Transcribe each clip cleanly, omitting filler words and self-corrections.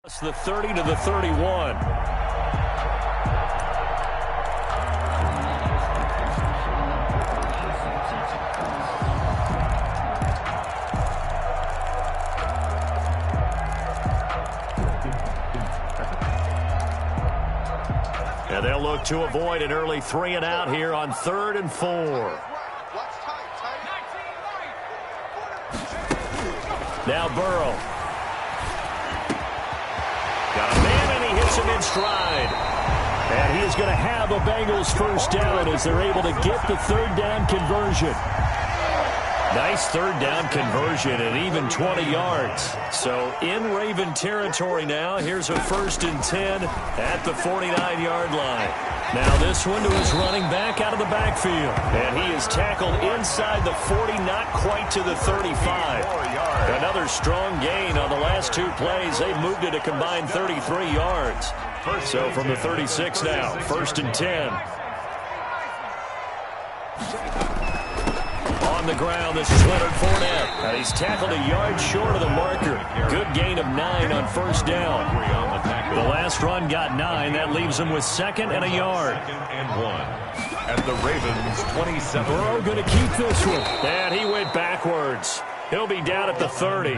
It's the 30 to the 31. And they'll look to avoid an early 3-and-out here on 3rd and 4. Now Burrow. Got a man, and he hits him in stride. And he is going to have a Bengals first down as they're able to get the 3rd down conversion. Nice 3rd down conversion and even 20 yards. So in Raven territory now. Here's a 1st and 10 at the 49-yard line. Now this one to his running back out of the backfield. And he is tackled inside the 40, not quite to the 35. Another strong gain on the last 2 plays. They've moved it a combined 33 yards. So from the 36 now, 1st and 10. On the ground, this is Leonard Fournette. And he's tackled a yard short of the marker. Good gain of 9 on 1st down. The last run got 9. That leaves him with 2nd and a yard. 2nd and 1 at the Ravens 27. Burrow going to keep this one. And he went backwards. He'll be down at the 30.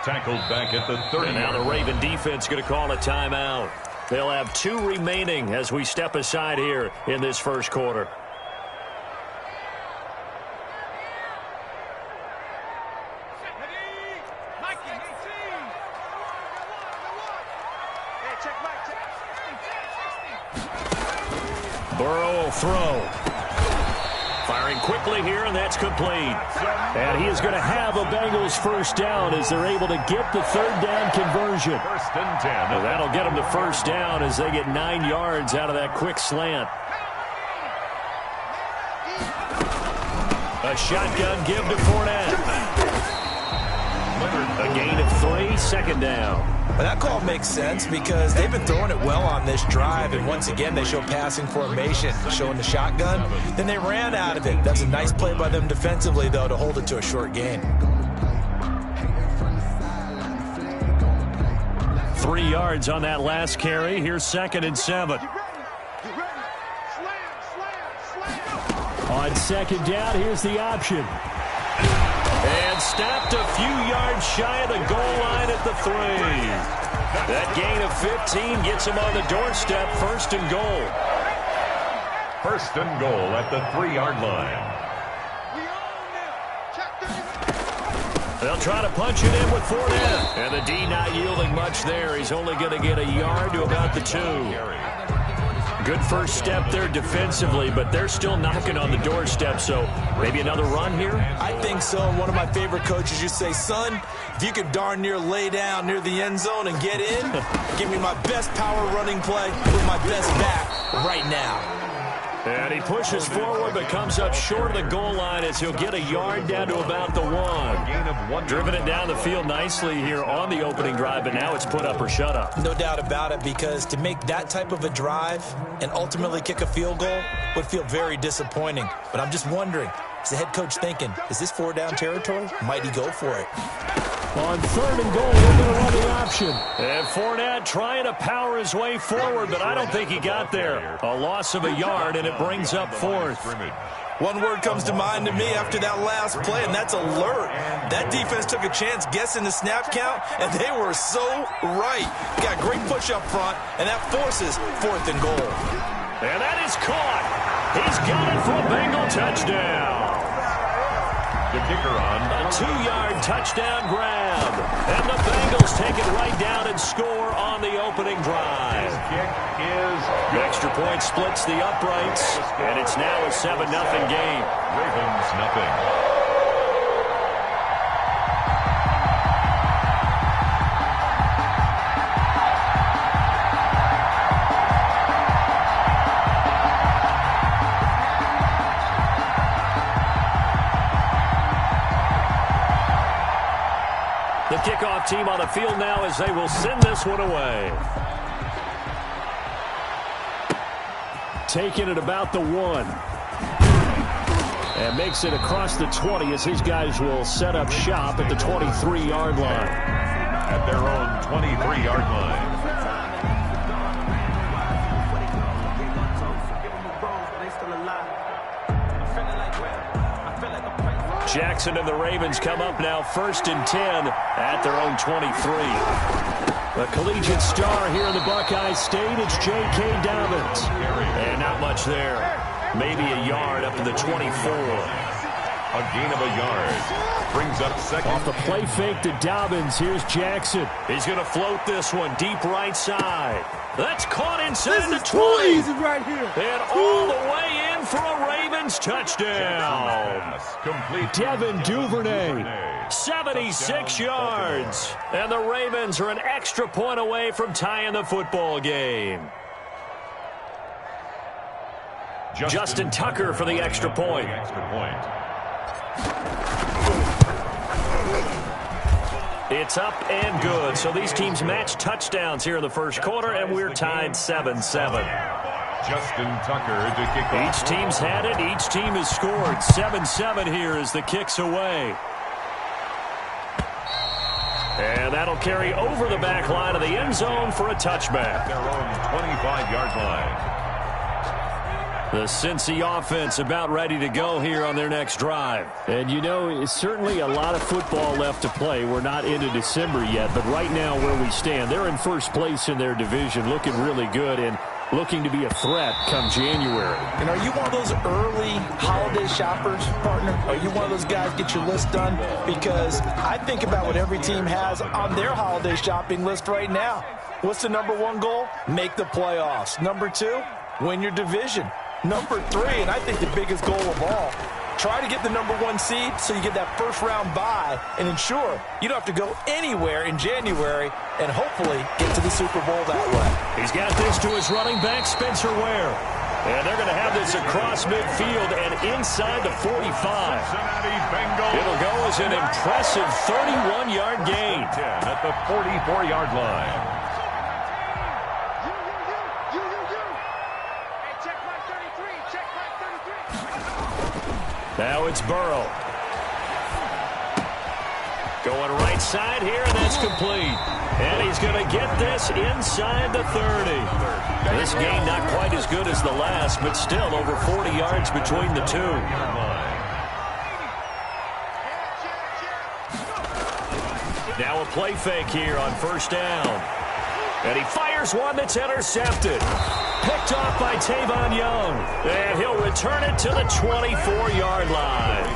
Tackled back at the 30. And now the Raven defense going to call a timeout. They'll have 2 remaining as we step aside here in this first quarter. Burrow will throw. Firing quickly here, and that's complete. And he is going to have a Bengals first down as they're able to get the 3rd down conversion. 1st and 10. Well, that'll get them the first down as they get 9 yards out of that quick slant. A shotgun give to Fournette. A gain of 3, 2nd down. Well, that call makes sense because they've been throwing it well on this drive, and once again they show passing formation, showing the shotgun. Then they ran out of it. That's a nice play by them defensively, though, to hold it to a short gain. 3 yards on that last carry. Here's 2nd and 7. On 2nd down, here's the option. And stopped a few yards shy of the goal line at the 3. That gain of 15 gets him on the doorstep. 1st and goal. 1st and goal at the 3-yard line. They'll try to punch it in with Fournette. And the D not yielding much there. He's only going to get a yard to about the 2. Good first step there defensively, but they're still knocking on the doorstep, so maybe another run here? I think so. One of my favorite coaches used to say, son, if you could darn near lay down near the end zone and get in, give me my best power running play with my best back right now. And he pushes forward but comes up short of the goal line as he'll get a yard down to about the 1. Driven it down the field nicely here on the opening drive, but now it's put up or shut up. No doubt about it, because to make that type of a drive and ultimately kick a field goal would feel very disappointing. But I'm just wondering, is the head coach thinking, is this 4-down territory? Might he go for it? On 3rd and goal, they're going to run the option. And Fournette trying to power his way forward, but I don't think he got there. A loss of a yard, and it brings up 4th. One word comes to mind to me after that last play, and that's alert. That defense took a chance guessing the snap count, and they were so right. Got great push up front, and that forces 4th and goal. And that is caught. He's got it for a Bengal touchdown. The kicker on. A 2-yard touchdown grab. And the Bengals take it right down and score on the opening drive. His kick is The extra point splits the uprights, and it's now a 7-0 game. Ravens nothing. The kickoff team on the field now as they will send this one away. Taking it about the 1. And makes it across the 20 as his guys will set up shop at the 23-yard line. at their own 23-yard line. Jackson and the Ravens come up now 1st and 10 at their own 23. The collegiate star here in the Buckeye State, it's J.K. Dobbins. And not much there. Maybe a yard up to the 24. A gain of a yard. Brings up second. Off the play fake to Dobbins. Here's Jackson. He's going to float this one deep right side. That's caught inside the 20. Easy right here. And all the way in for a Ravens touchdown. Devin Duvernay, 76 yards. And the Ravens are an extra point away from tying the football game. Justin Tucker for the extra point. It's up and good. So these teams match touchdowns here in the first quarter, and we're tied 7-7. Justin Tucker to kick off. Each team's had it. Each team has scored. 7-7 here as the kick's away. And that'll carry over the back line of the end zone for a touchback. Their own 25-yard line. The Cincy offense about ready to go here on their next drive. And, you know, it's certainly a lot of football left to play. We're not into December yet, but right now where we stand, they're in first place in their division, looking really good and looking to be a threat come January. And are you one of those early holiday shoppers, partner? Are you one of those guys get your list done? Because I think about what every team has on their holiday shopping list right now. What's the number one goal? Make the playoffs. Number two, win your division. Number three, and I think the biggest goal of all, try to get the number one seed so you get that first round bye and ensure you don't have to go anywhere in January and hopefully get to the Super Bowl that way. He's got this to his running back, Spencer Ware. And they're going to have this across midfield and inside the 45. It'll go as an impressive 31-yard gain. At the 44-yard line. Now it's Burrow. Going right side here, and that's complete. And he's going to get this inside the 30. This game not quite as good as the last, but still over 40 yards between the two. Now a play fake here on first down. And he fires one that's intercepted. Picked off by Tavon Young. And he'll return it to the 24-yard line.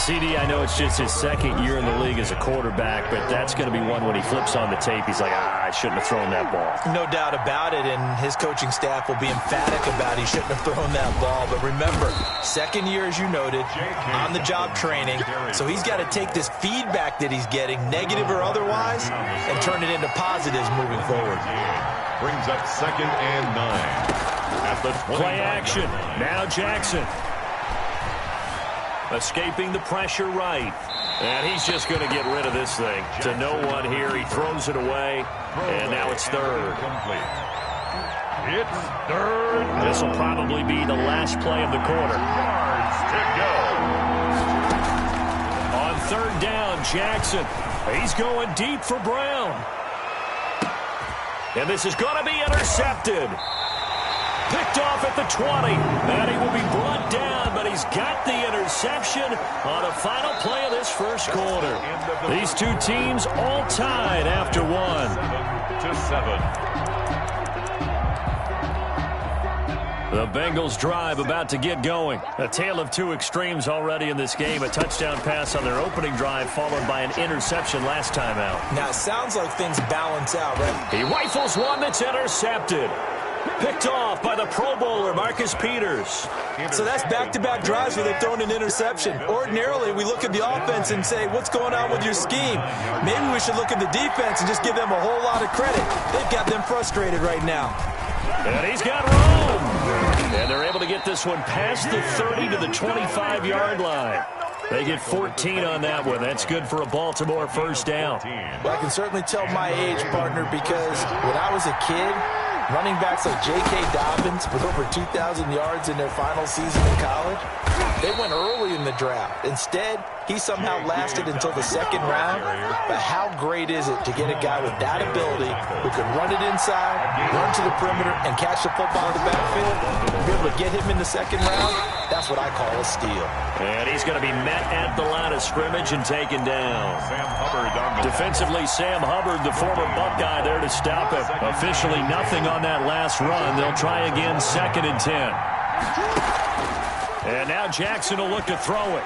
CD, I know it's just his second year in the league as a quarterback, but that's going to be one when he flips on the tape. He's like, I shouldn't have thrown that ball. No doubt about it, and his coaching staff will be emphatic about he shouldn't have thrown that ball. But remember, second year, as you noted, on-the-job training. So he's got to take this feedback that he's getting, negative or otherwise, and turn it into positives moving forward. Brings up 2nd and 9. At the 20. Play action. Now Jackson. Escaping the pressure right. And he's just going to get rid of this thing. To no one here. He throws it away. And now it's third. It's third. This will probably be the last play of the quarter. Yards to go. On third down, Jackson. He's going deep for Brown. And this is going to be intercepted. Picked off at the 20. And he will be brought down, but he's got the interception on the final play of this first quarter. These two teams all tied after one. 7-7. The Bengals drive about to get going. A tale of two extremes already in this game. A touchdown pass on their opening drive followed by an interception last time out. Now, it sounds like things balance out, right? He rifles one that's intercepted. Picked off by the Pro Bowler, Marcus Peters. So that's back-to-back drives where they've thrown an interception. Ordinarily, we look at the offense and say, what's going on with your scheme? Maybe we should look at the defense and just give them a whole lot of credit. They've got them frustrated right now. And he's got room. And they're able to get this one past the 30 to the 25-yard line. They get 14 on that one. That's good for a Baltimore first down. Well, I can certainly tell my age, partner, because when I was a kid, Running backs like J.K. Dobbins with over 2,000 yards in their final season in college, they went early in the draft. Instead, he somehow lasted until the second round. But how great is it to get a guy with that ability who can run it inside, run to the perimeter, and catch the football in the backfield? Be able to get him in the second round, that's what I call a steal. And he's going to be met at the line of scrimmage and taken down. Defensively, Sam Hubbard, the former Buckeye, there to stop it. Officially nothing on that last run. They'll try again, 2nd and 10. And now Jackson will look to throw it.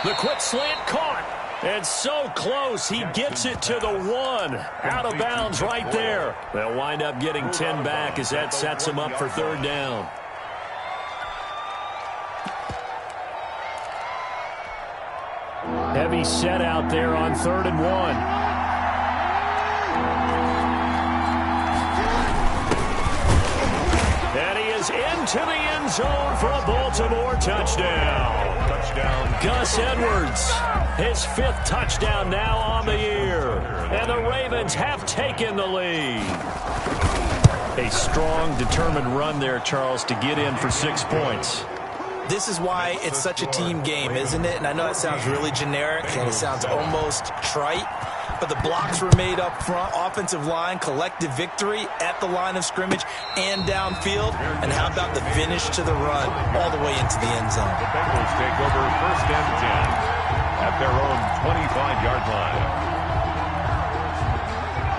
The quick slant caught. And so close, he gets it to the 1. Out of bounds right there. They'll wind up getting 10 back as that sets them up for 3rd down. Heavy set out there on 3rd and 1. And he is into the end zone for a Baltimore touchdown. Gus Edwards, his 5th touchdown now on the year. And the Ravens have taken the lead. A strong, determined run there, Charles, to get in for 6 points. This is why it's such a team game, isn't it? And I know it sounds really generic and it sounds almost trite, but the blocks were made up front. Offensive line, collective victory at the line of scrimmage and downfield. And how about the finish to the run all the way into the end zone? The Bengals take over 1st and 10 at their own 25-yard line.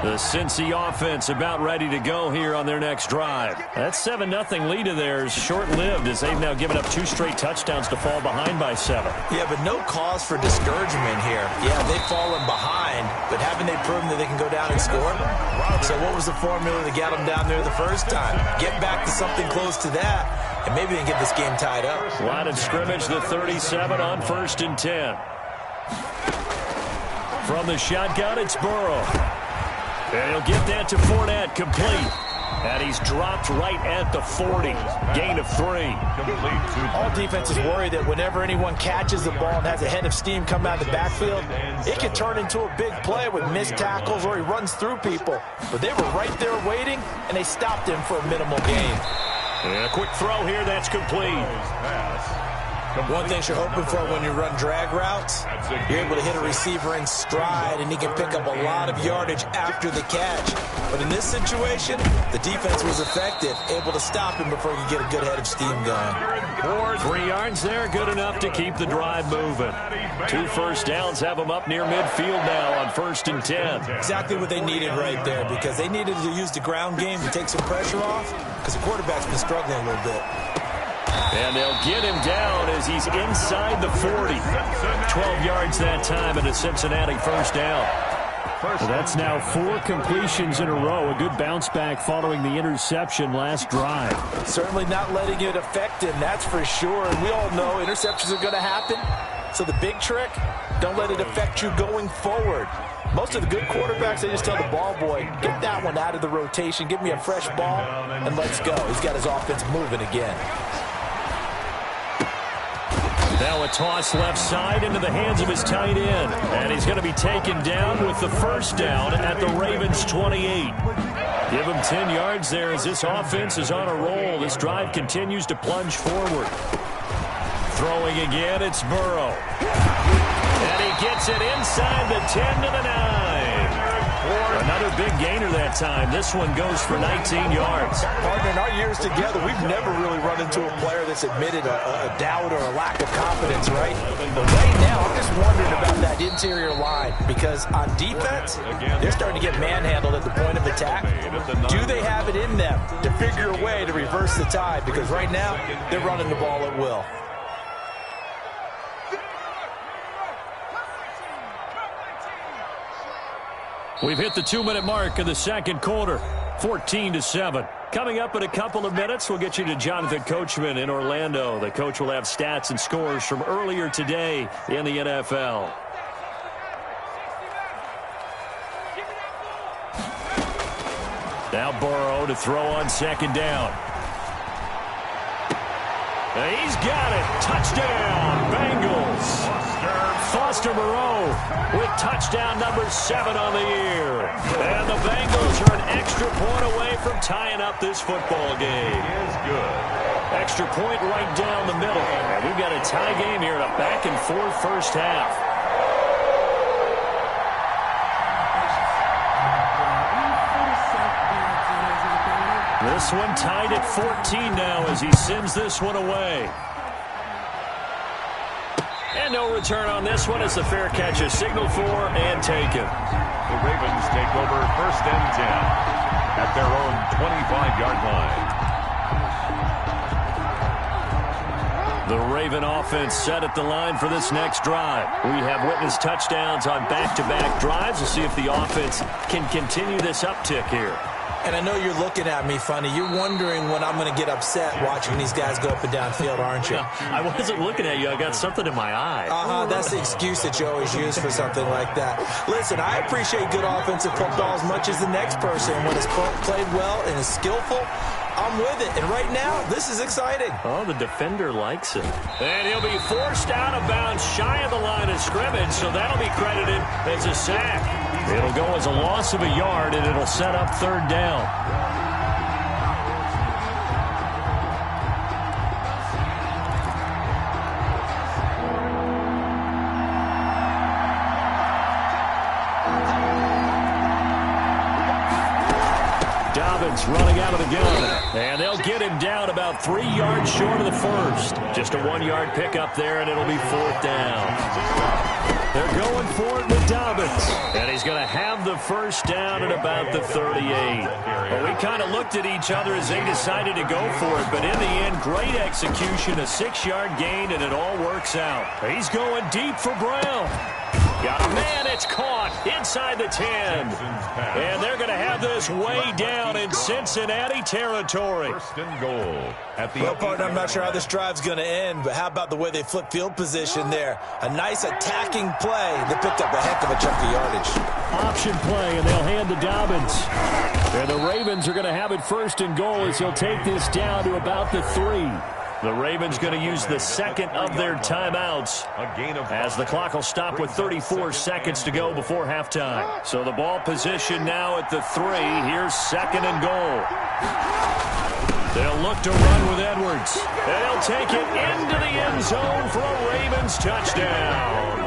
The Cincy offense about ready to go here on their next drive. That 7-0 lead of theirs short-lived as they've now given up 2 straight touchdowns to fall behind by 7. Yeah, but no cause for discouragement here. Yeah, they've fallen behind, but haven't they proven that they can go down and score? So what was the formula to get them down there the first time? Get back to something close to that, and maybe they can get this game tied up. Line of scrimmage, the 37 on 1st and 10. From the shotgun, it's Burrow. And he'll get that to Fournette, complete. And he's dropped right at the 40. Gain of 3. All defenses worry that whenever anyone catches the ball and has a head of steam come out of the backfield, it can turn into a big play with missed tackles or he runs through people. But they were right there waiting, and they stopped him for a minimal gain. And a quick throw here, that's complete. One thing you're hoping for when you run drag routes, you're able to hit a receiver in stride, and he can pick up a lot of yardage after the catch. But in this situation, the defense was effective, able to stop him before he could get a good head of steam going. 3 yards there, good enough to keep the drive moving. 2 first downs have them up near midfield now on 1st and 10. Exactly what they needed right there, because they needed to use the ground game to take some pressure off, because the quarterback's been struggling a little bit. And they'll get him down as he's inside the 40. 12 yards that time and a Cincinnati first down. So that's now 4 completions in a row. A good bounce back following the interception last drive. Certainly not letting it affect him, that's for sure. And we all know interceptions are going to happen. So the big trick, don't let it affect you going forward. Most of the good quarterbacks, they just tell the ball boy, get that one out of the rotation, give me a fresh ball, and let's go. He's got his offense moving again. Now a toss left side into the hands of his tight end. And he's going to be taken down with the first down at the Ravens' 28. Give him 10 yards there as this offense is on a roll. This drive continues to plunge forward. Throwing again, it's Burrow. And he gets it inside the 10 to the 9. Another big gainer that time. This one goes for 19 yards. Partner, in our years together, we've never really run into a player that's admitted a doubt or a lack of confidence, right? But right now, I'm just wondering about that interior line, because on defense, they're starting to get manhandled at the point of attack. Do they have it in them to figure a way to reverse the tide? Because right now, they're running the ball at will. We've hit the 2-minute mark of the second quarter, 14-7. Coming up in a couple of minutes, we'll get you to Jonathan Coachman in Orlando. The coach will have stats and scores from earlier today in the NFL. Now Burrow to throw on second down. And he's got it. Touchdown, Bengals. Foster Mr. Moreau with touchdown number 7 on the year. And the Bengals are an extra point away from tying up this football game. Is good. Extra point right down the middle. And we've got a tie game here in a back-and-forth first half. This one tied at 14 now as he sends this one away. And no return on this one as the fair catch is signaled for and taken. The Ravens take over 1st and 10 at their own 25-yard line. The Raven offense set at the line for this next drive. We have witnessed touchdowns on back-to-back drives. We'll see if the offense can continue this uptick here. And I know you're looking at me funny. You're wondering when I'm going to get upset watching these guys go up and down field, aren't you? I wasn't looking at you. I got something in my eye. That's the excuse that you always use for something like that. Listen, I appreciate good offensive football as much as the next person. When it's played well and is skillful, I'm with it. And right now, this is exciting. Oh, the defender likes it. And he'll be forced out of bounds shy of the line of scrimmage, so that'll be credited as a sack. It'll go as a loss of a yard, and it'll set up 3rd down. Dobbins running out of the gun. And they'll get him down about 3 yards short of the first. Just a 1-yard pickup there, and it'll be 4th down. They're going for it with Dobbins. And he's going to have the first down at about the 38. Well, we kind of looked at each other as they decided to go for it. But in the end, great execution, a 6-yard gain, and it all works out. He's going deep for Brown. Got a man, it's caught inside the 10. And they're going to have this way down in Cincinnati territory. 1st and goal at the partner, I'm not sure how this drive's going to end, but how about the way they flip field position there? A nice attacking play. They picked up a heck of a chunk of yardage. Option play, and they'll hand to Dobbins. And the Ravens are going to have it 1st and goal as he'll take this down to about the 3. The Ravens going to use the 2nd of their timeouts as the clock will stop with 34 seconds to go before halftime. So the ball position now at the 3. Here's 2nd and goal. They'll look to run with Edwards. And they'll take it into the end zone for a Ravens touchdown.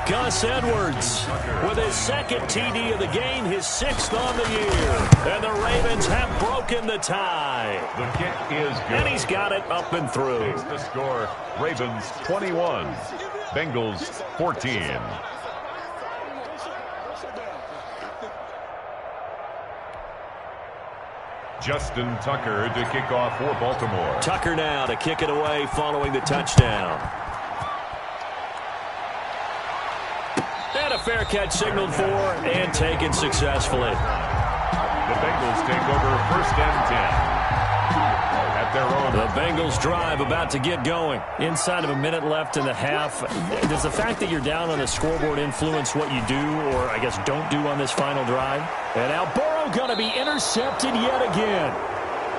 Gus Edwards with his 2nd TD of the game, his 6th on the year. And the Ravens have broken the tie. The kick is good. And he's got it up and through. Takes the score, Ravens 21, Bengals 14. Justin Tucker to kick off for Baltimore. Tucker now to kick it away following the touchdown. And a fair catch signaled for and taken successfully. The Bengals take over 1st and 10 at their own. The Bengals drive about to get going. Inside of a minute left in the half. Does the fact that you're down on the scoreboard influence what you do or, I guess, don't do on this final drive? And now Burrow going to be intercepted yet again.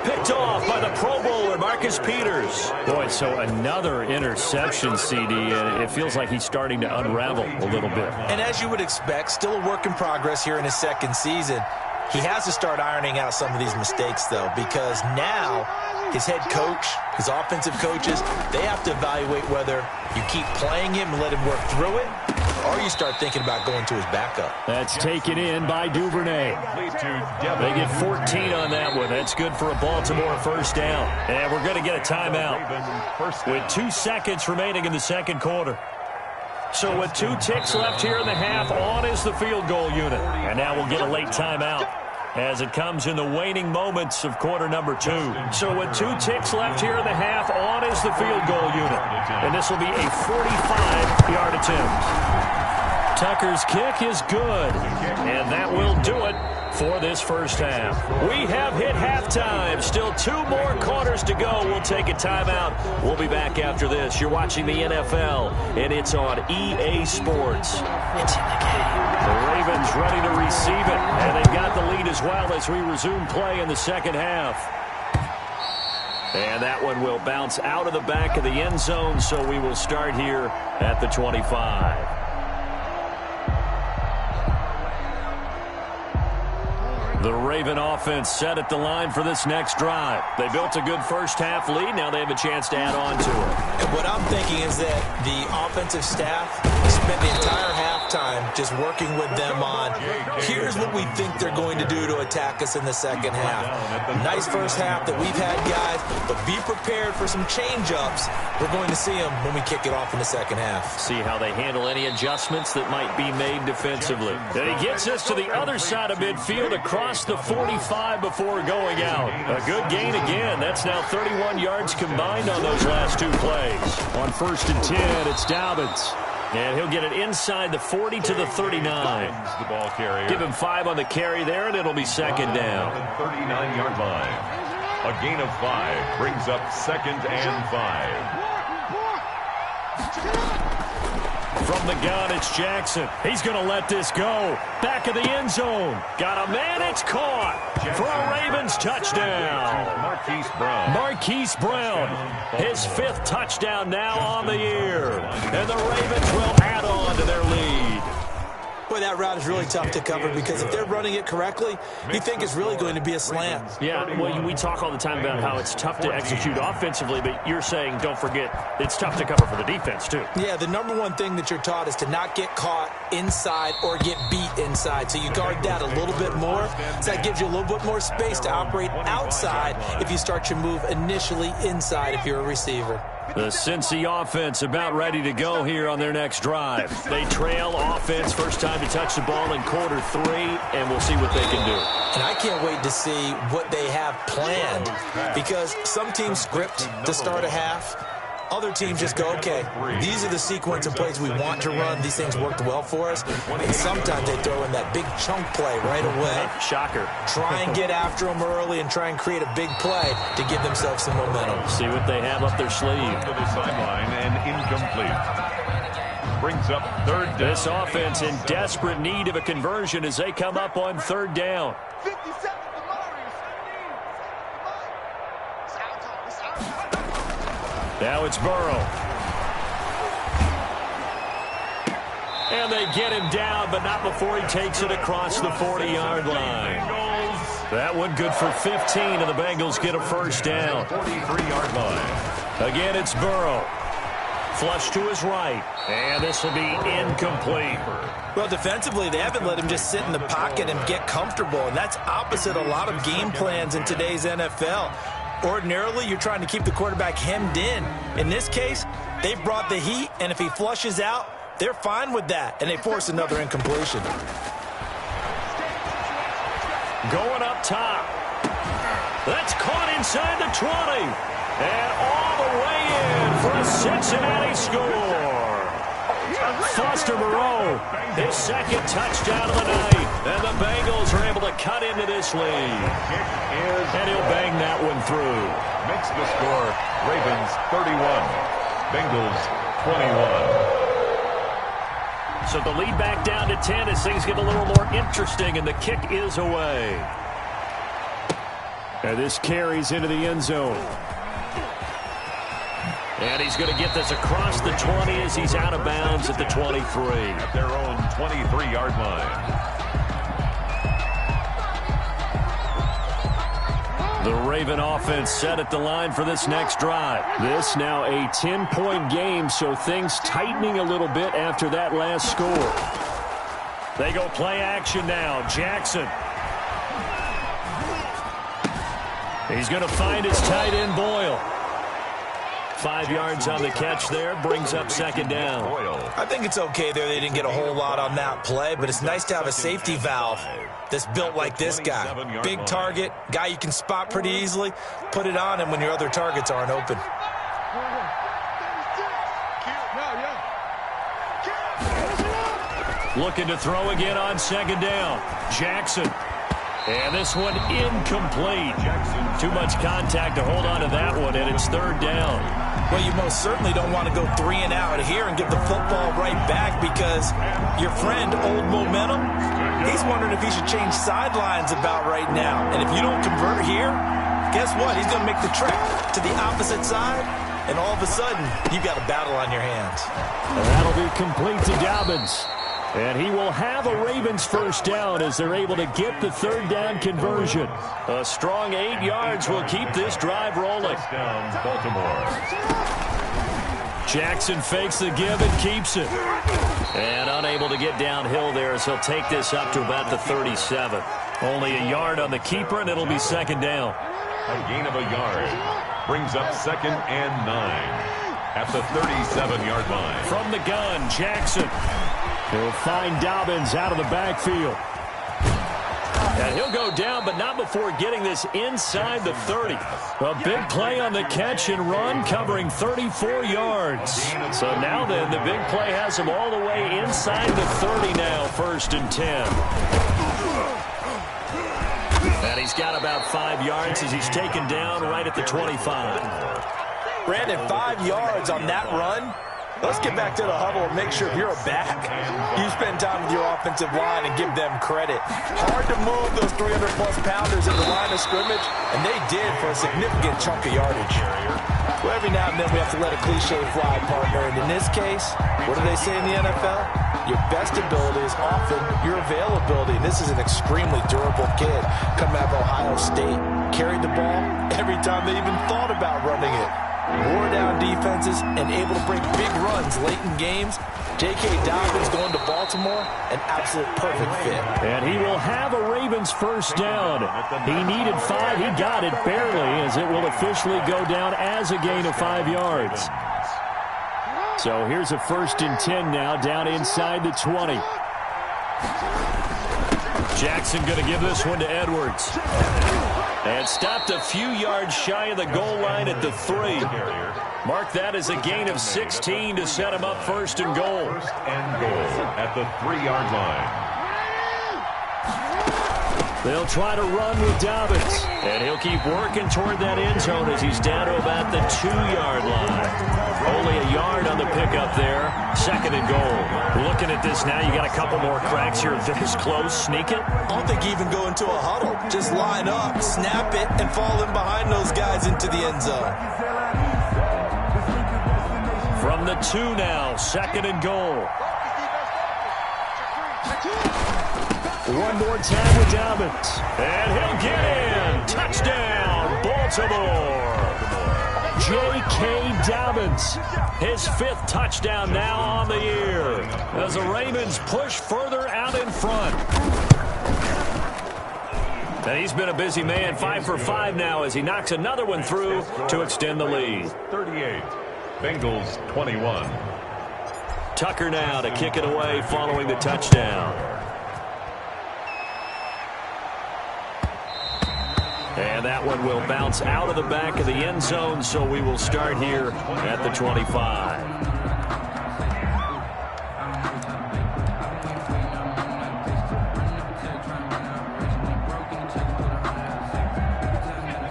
Picked off by the Pro Bowler, Marcus Peters. Boy, so another interception, CD, and it feels like he's starting to unravel a little bit. And as you would expect, still a work in progress here in his 2nd season. He has to start ironing out some of these mistakes, though, because now his head coach, his offensive coaches, they have to evaluate whether you keep playing him and let him work through it, or you start thinking about going to his backup. That's taken in by Duvernay. They get 14 on that one. That's good for a Baltimore 1st down. And we're going to get a timeout with 2 seconds remaining in the 2nd quarter. So with 2 ticks left here in the half, on is the field goal unit. And now we'll get a late timeout as it comes in the waning moments of quarter number 2. So with 2 ticks left here in the half, on is the field goal unit. And this will be a 45-yard attempt. Tucker's kick is good. And that will do it for this first half. We have hit halftime. Still 2 more quarters to go. We'll take a timeout. We'll be back after this. You're watching the NFL, and it's on EA Sports. It's in the game. The Ravens ready to receive it, and they've got the lead as well as we resume play in the 2nd half. And that one will bounce out of the back of the end zone, so we will start here at the 25. The Raven offense set at the line for this next drive. They built a good first-half lead. Now they have a chance to add on to it. And what I'm thinking is that the offensive staff spent the entire halftime just working with them on, here's what we think they're going to do to attack us in the second half. Nice first half that we've had, guys, but be prepared for some change-ups. We're going to see them when we kick it off in the second half. See how they handle any adjustments that might be made defensively. And he gets us to the other side of midfield across the 45 before going out. A good gain again. That's now 31 yards combined on those last two plays. On 1st and 10, it's Dobbins. And he'll get it inside the 40 to the 39. The ball carrier. Give him 5 on the carry there, and it'll be second down. 39-yard line. A gain of 5 brings up 2nd and 5. From the gun, it's Jackson. He's going to let this go. Back of the end zone. Got a man. It's caught for a Ravens touchdown. Marquise Brown. His 5th touchdown now on the year. And the Ravens will add on to their lead. Boy, that route is really tough to cover because if they're running it correctly, you think it's really going to be a slant. Yeah, well, we talk all the time about how it's tough to execute offensively, but you're saying, don't forget, it's tough to cover for the defense, too. Yeah, the number one thing that you're taught is to not get caught inside or get beat inside. So you guard that a little bit more. So that gives you a little bit more space to operate outside if you start your move initially inside if you're a receiver. The Cincy offense about ready to go here on their next drive. They trail offense, first time to touch the ball in quarter 3, and we'll see what they can do. And I can't wait to see what they have planned because some teams script to start a half. Other teams just go, okay, these are the sequence of plays we want to run. These things worked well for us. And sometimes they throw in that big chunk play right away. Shocker. Try and get after them early and try and create a big play to give themselves some momentum. See what they have up their sleeve. To the sideline and incomplete. Brings up 3rd down. This offense in desperate need of a conversion as they come up on 3rd down. Now it's Burrow. And they get him down, but not before he takes it across the 40-yard line. That one good for 15, and the Bengals get a first down. 43-yard line. Again, it's Burrow. Flush to his right, and this will be incomplete. Well, defensively, they haven't let him just sit in the pocket and get comfortable, and that's opposite a lot of game plans in today's NFL. Ordinarily, you're trying to keep the quarterback hemmed in. In this case, they brought the heat, and if he flushes out, they're fine with that, and they force another incompletion. Going up top. That's caught inside the 20. And all the way in for a Cincinnati score. Foster Moreau, his 2nd touchdown of the night. And the Bengals are able to cut into this lead. And he'll bang that one through. Makes the score Ravens 31, Bengals 21. So the lead back down to 10 as things get a little more interesting, and the kick is away. And this carries into the end zone. And he's going to get this across the 20 as he's out of bounds at the 23. At their own 23-yard line. The Raven offense set at the line for this next drive. This now a 10-point game, so things tightening a little bit after that last score. They go play action now. Jackson. He's going to find his tight end, Boyle. 5 yards on the catch there, brings up 2nd down. I think it's okay there. They didn't get a whole lot on that play, but it's nice to have a safety valve that's built like this guy. Big target, guy you can spot pretty easily. Put it on him when your other targets aren't open. Looking to throw again on 2nd down. Jackson. And this one incomplete. Too much contact to hold on to that one, and it's 3rd down. Well, you most certainly don't want to go 3 and out here and give the football right back because your friend, Old Momentum, he's wondering if he should change sidelines about right now. And if you don't convert here, guess what? He's going to make the trek to the opposite side, and all of a sudden, you've got a battle on your hands. And that'll be complete to Dobbins. And he will have a Ravens first down as they're able to get the third down conversion. A strong 8 yards will keep this drive rolling. Touchdown, Baltimore. Jackson fakes the give and keeps it. And unable to get downhill there as he'll take this up to about the 37. Only a yard on the keeper, and it'll be second down. A gain of a yard brings up 2nd and 9 at the 37-yard line. From the gun, Jackson. He'll find Dobbins out of the backfield. And he'll go down, but not before getting this inside the 30. A big play on the catch and run, covering 34 yards. So now then, the big play has him all the way inside the 30 now, 1st and 10. And he's got about 5 yards as he's taken down right at the 25. Brandon, 5 yards on that run. Let's get back to the huddle and make sure you're back. You spend time with your offensive line and give them credit. Hard to move those 300-plus pounders in the line of scrimmage, and they did for a significant chunk of yardage. Well, every now and then we have to let a cliche fly, partner, and in this case, what do they say in the NFL? Your best ability is often your availability, and this is an extremely durable kid coming out of Ohio State. Carried the ball every time they even thought about running it. Wore down defenses and able to break big runs late in games. J.K. Dobbins going to Baltimore, an absolute perfect fit. And he will have a Ravens first down. He needed 5. He got it barely, as it will officially go down as a gain of 5 yards. So here's a 1st and 10 now, down inside the 20. Jackson going to give this one to Edwards. And stopped a few yards shy of the goal line at the 3. Mark that as a gain of 16 to set him up 1st and goal. 1st and goal at the 3-yard line. They'll try to run with Dobbins. And he'll keep working toward that end zone as he's down to about the 2-yard line. Only a yard on the pickup there. 2nd and goal. Looking at this now, you got a couple more cracks here. This close, sneak it. I don't think even go into a huddle. Just line up, snap it, and fall in behind those guys into the end zone. From the 2 now, 2nd and goal. One more time with Dobbins. And he'll get in. Touchdown, Baltimore. J.K. Dobbins. His 5th touchdown now on the year, as the Ravens push further out in front. And he's been a busy man, 5 for 5 now as he knocks another one through to extend the lead. 38, Bengals 21. Tucker now to kick it away following the touchdown. And that one will bounce out of the back of the end zone, so we will start here at the 25.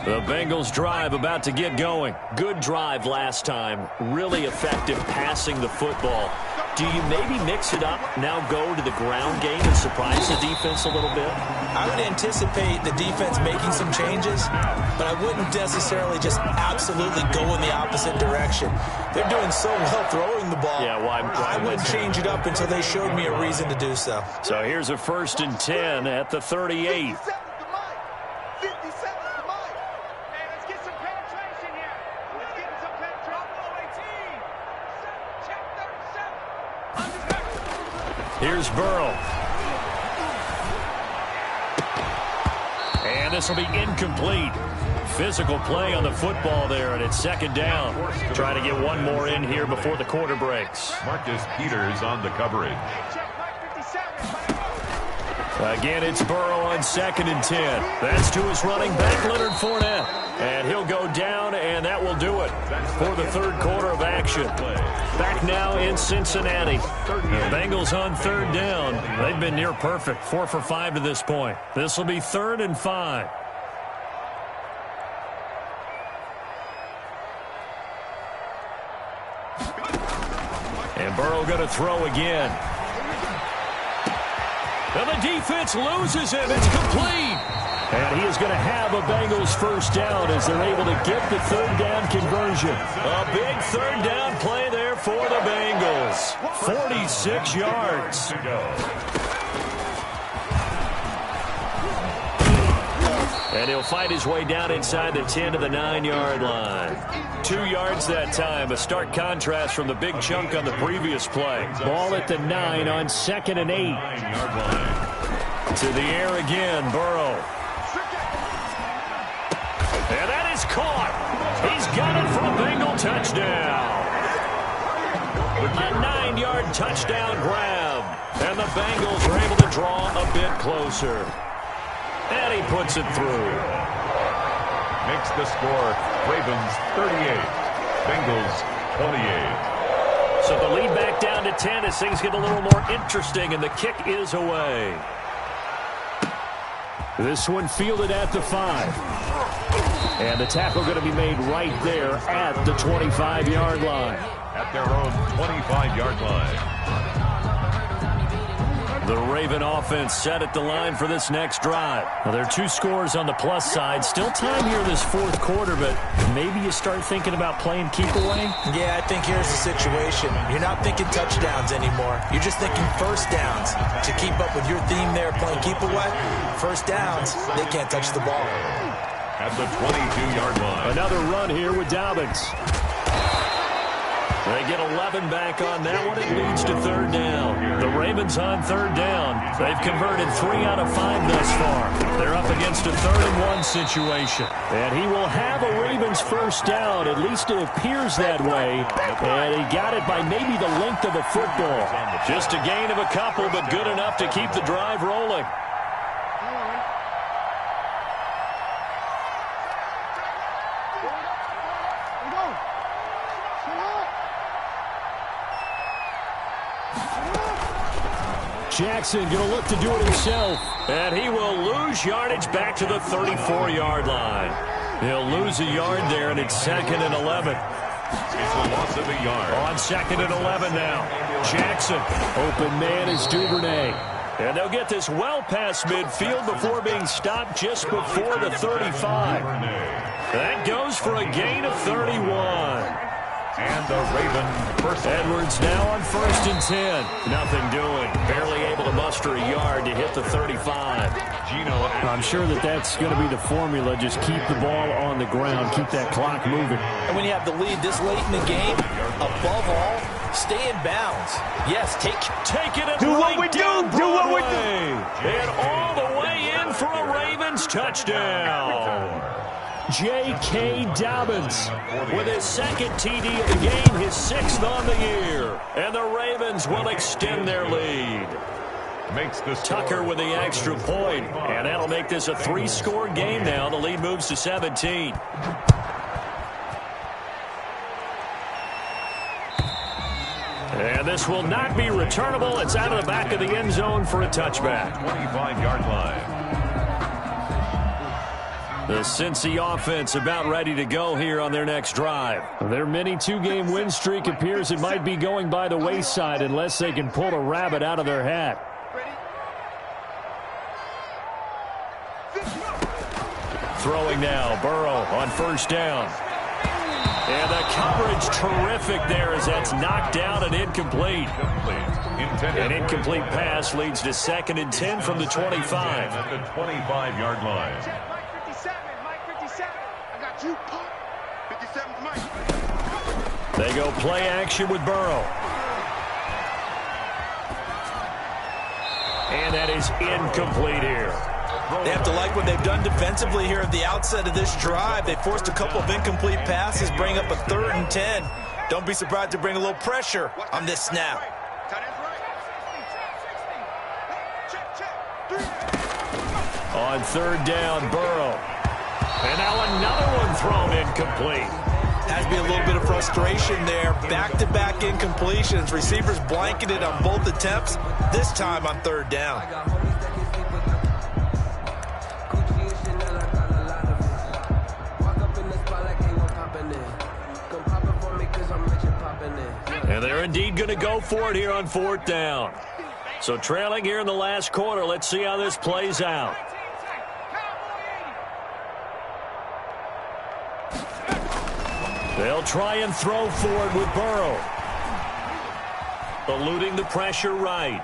The Bengals drive about to get going. Good drive last time. Really effective passing the football. Do you maybe mix it up, now go to the ground game and surprise the defense a little bit? I would anticipate the defense making some changes, but I wouldn't necessarily just absolutely go in the opposite direction. They're doing so well throwing the ball. Yeah, why I wouldn't change it up until they showed me a reason to do so. So here's a 1st and 10 at the 38. Here's Burrow. And this will be incomplete. Physical play on the football there, and it's 2nd down. Trying to get one more in here before the quarter breaks. Marcus Peters on the coverage. Again, it's Burrow on 2nd and 10. That's to his running back, Leonard Fournette. And he'll go down, and that will do it for the 3rd quarter of action. Back now in Cincinnati. The Bengals on 3rd down. They've been near perfect, 4 for 5 to this point. This will be 3rd and 5. And Burrow going to throw again. And the defense loses him. It's complete. And he is going to have a Bengals first down as they're able to get the 3rd down conversion. A big 3rd down play there for the Bengals. 46 yards. And he'll fight his way down inside the 10 to the 9-yard line. 2 yards that time, a stark contrast from the big chunk on the previous play. Ball at the 9 on 2nd and 8. 9-yard line. To the air again, Burrow. And that is caught. He's got it for a Bengal touchdown. A 9-yard touchdown grab. And the Bengals are able to draw a bit closer. And he puts it through. Makes the score Ravens 38, Bengals 28. So the lead back down to 10 as things get a little more interesting, and the kick is away. This one fielded at the 5. And the tackle going to be made right there at the 25-yard line. At their own 25-yard line. The Raven offense set at the line for this next drive. Well, there are 2 scores on the plus side. Still time here this 4th quarter, but maybe you start thinking about playing keep away? Yeah, I think here's the situation. You're not thinking touchdowns anymore. You're just thinking first downs. To keep up with your theme there, playing keep away, first downs, they can't touch the ball. At the 22-yard line. Another run here with Dobbins. They get 11 back on that one. It leads to 3rd down. The Ravens on 3rd down. They've converted 3 out of 5 thus far. They're up against a 3rd and 1 situation. And he will have a Ravens first down. At least it appears that way. And he got it by maybe the length of a football. Just a gain of a couple, but good enough to keep the drive rolling. Jackson going to look to do it himself. And he will lose yardage back to the 34-yard line. He'll lose a yard there, and it's 2nd and 11. It's a loss of a yard. On 2nd and 11 now. Jackson. Open man is Duvernay. And they'll get this well past midfield before being stopped just before the 35. That goes for a gain of 31. And the Raven first. Edwards now on 1st and 10. Nothing doing. Barely able to muster a yard to hit the 35. I'm sure that's going to be the formula. Just keep the ball on the ground. Keep that clock moving. And when you have the lead this late in the game, above all, stay in bounds. Yes, take it and do right what we down do. Do what we Broadway. do. And all the way in for a Ravens touchdown. J.K. Dobbins with his 2nd TD of the game, his 6th on the year. And the Ravens will extend their lead. Makes this Tucker with the extra point, and that'll make this a 3-score game now. The lead moves to 17. And this will not be returnable. It's out of the back of the end zone for a touchback. 25-yard line. The Cincy offense about ready to go here on their next drive. Their mini 2-game win streak appears it might be going by the wayside unless they can pull a rabbit out of their hat. Throwing now, Burrow on 1st down. And the coverage terrific there as that's knocked down and incomplete. An incomplete pass leads to 2nd and 10 from the 25. At the 25-yard line. They go play action with Burrow. And that is incomplete here. They have to like what they've done defensively here at the outset of this drive. They forced a couple of incomplete passes, bring up a 3rd and 10. Don't be surprised to bring a little pressure on this snap. On 3rd down, Burrow. And now another one thrown incomplete. Has to be a little bit of frustration there. Back-to-back incompletions. Receivers blanketed on both attempts, this time on 3rd down. And they're indeed going to go for it here on 4th down. So trailing here in the last quarter, let's see how this plays out. They'll try and throw for it with Burrow. eluding the pressure right.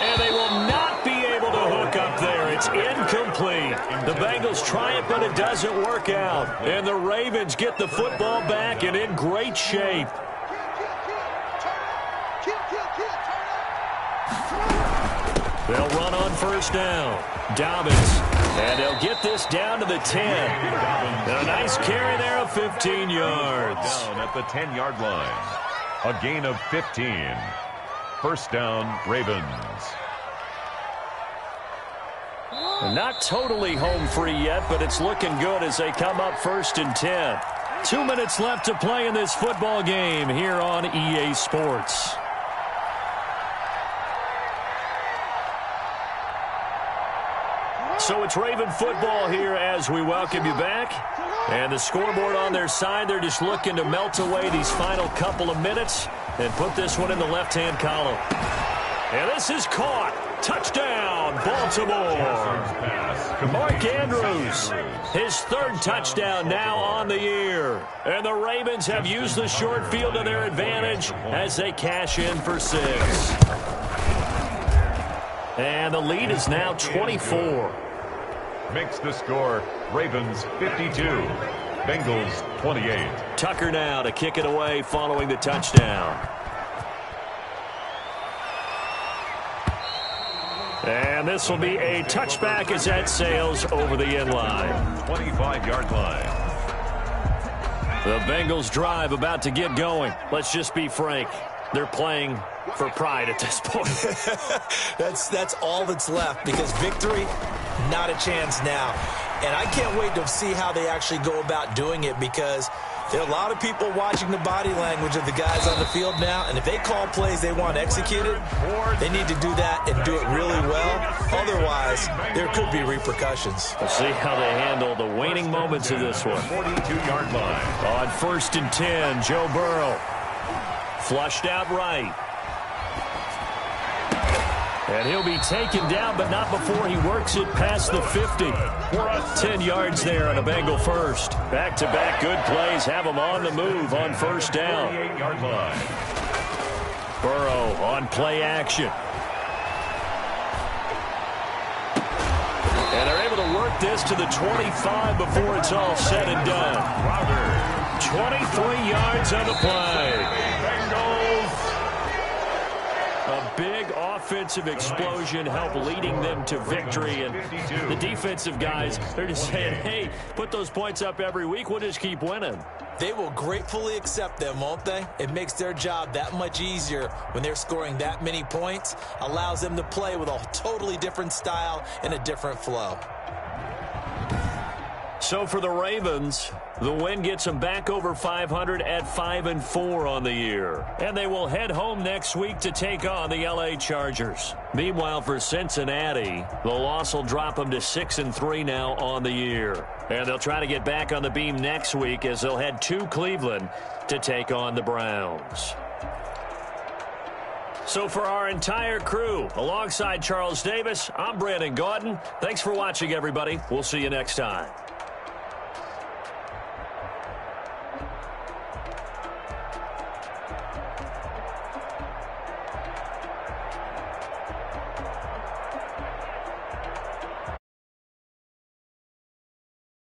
And they will not be able to hook up there. It's incomplete. The Bengals try it, but it doesn't work out. And the Ravens get the football back and in great shape. They'll run on first down. Dobbins. And they'll get this down to the 10. And a nice carry there of 15 yards. Down at the 10-yard line. A gain of 15. First down, Ravens. Not totally home free yet, but it's looking good as they come up 1st and 10. 2 minutes left to play in this football game here on EA Sports. So it's Raven football here as we welcome you back. And the scoreboard on their side, they're just looking to melt away these final couple of minutes and put this one in the left-hand column. And this is caught. Touchdown, Baltimore. Mark Andrews, his 3rd touchdown now on the year. And the Ravens have used the short field to their advantage as they cash in for 6. And the lead is now 24. Makes the score Ravens 52, Bengals 28. Tucker now to kick it away following the touchdown. And this will be a touchback as that sails over the end line. 25-yard line. The Bengals drive about to get going. Let's just be frank. They're playing for pride at this point. That's all that's left because victory, not a chance now. And I can't wait to see how they actually go about doing it because there are a lot of people watching the body language of the guys on the field now. And if they call plays they want executed, they need to do that and do it really well. Otherwise, there could be repercussions. We'll see how they handle the waning moments of this one. 42-yard line. On 1st and 10, Joe Burrow. Flushed out right. And he'll be taken down, but not before he works it past the 50. 10 yards there on a Bengal first. Back-to-back good plays have him on the move on first down. 48-yard line. Burrow on play action. And they're able to work this to the 25 before it's all said and done. 23 yards on the play. A big offensive explosion helped leading them to victory. And the defensive guys, they're just saying, hey, put those points up every week. We'll just keep winning. They will gratefully accept them, won't they? It makes their job that much easier when they're scoring that many points. Allows them to play with a totally different style and a different flow. So for the Ravens, the win gets them back over 500 at 5-4 on the year. And they will head home next week to take on the LA Chargers. Meanwhile, for Cincinnati, the loss will drop them to 6-3 now on the year. And they'll try to get back on the beam next week as they'll head to Cleveland to take on the Browns. So for our entire crew, alongside Charles Davis, I'm Brandon Gaudin. Thanks for watching, everybody. We'll see you next time.